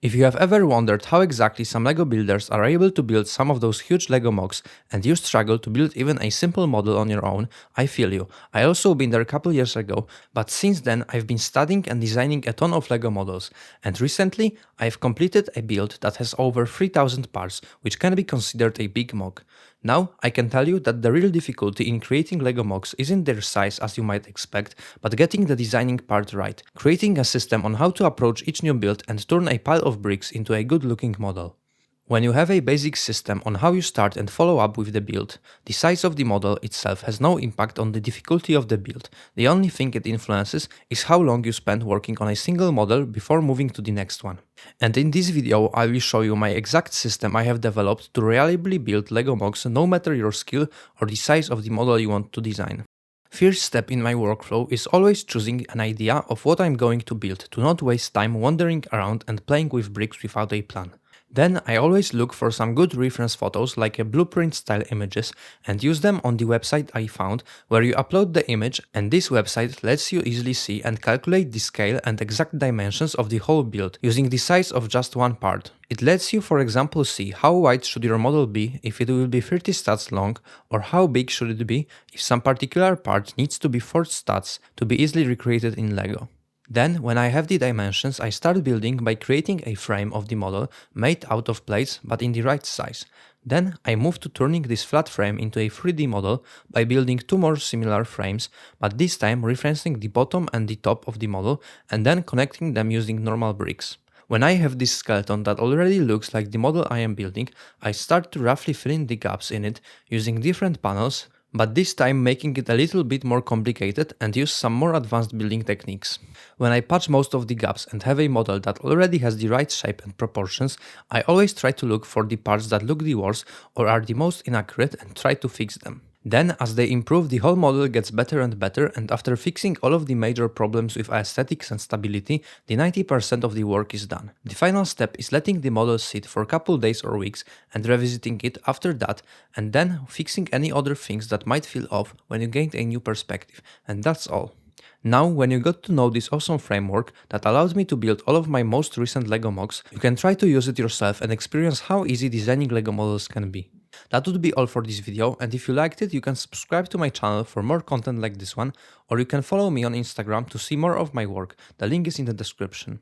If you have ever wondered how exactly some LEGO builders are able to build some of those huge LEGO MOCs and you struggle to build even a simple model on your own, I feel you. I also been there a couple years ago, but since then I've been studying and designing a ton of LEGO models, and recently I've completed a build that has over 3000 parts, which can be considered a big MOC. Now, I can tell you that the real difficulty in creating LEGO MOCs isn't their size as you might expect, but getting the designing part right, creating a system on how to approach each new build and turn a pile of bricks into a good looking model. When you have a basic system on how you start and follow up with the build, the size of the model itself has no impact on the difficulty of the build. The only thing it influences is how long you spend working on a single model before moving to the next one. And in this video I will show you my exact system I have developed to reliably build LEGO MOCs no matter your skill or the size of the model you want to design. First step in my workflow is always choosing an idea of what I'm going to build to not waste time wandering around and playing with bricks without a plan. Then I always look for some good reference photos like a blueprint style images and use them on the website I found, where you upload the image, and this website lets you easily see and calculate the scale and exact dimensions of the whole build using the size of just one part. It lets you, for example, see how wide should your model be if it will be 30 stats long, or how big should it be if some particular part needs to be 4 stats to be easily recreated in LEGO. Then, when I have the dimensions, I start building by creating a frame of the model made out of plates but in the right size. Then I move to turning this flat frame into a 3D model by building 2 more similar frames, but this time referencing the bottom and the top of the model and then connecting them using normal bricks. When I have this skeleton that already looks like the model I am building, I start to roughly fill in the gaps in it using different panels, but this time making it a little bit more complicated and use some more advanced building techniques. When I patch most of the gaps and have a model that already has the right shape and proportions, I always try to look for the parts that look the worst or are the most inaccurate and try to fix them. Then, as they improve, the whole model gets better and better, and after fixing all of the major problems with aesthetics and stability, the 90% of the work is done. The final step is letting the model sit for a couple days or weeks and revisiting it after that, and then fixing any other things that might feel off when you gained a new perspective, and that's all. Now, when you got to know this awesome framework that allowed me to build all of my most recent LEGO MOCs, you can try to use it yourself and experience how easy designing LEGO models can be. That would be all for this video, and if you liked it, you can subscribe to my channel for more content like this one, or you can follow me on Instagram to see more of my work. The link is in the description.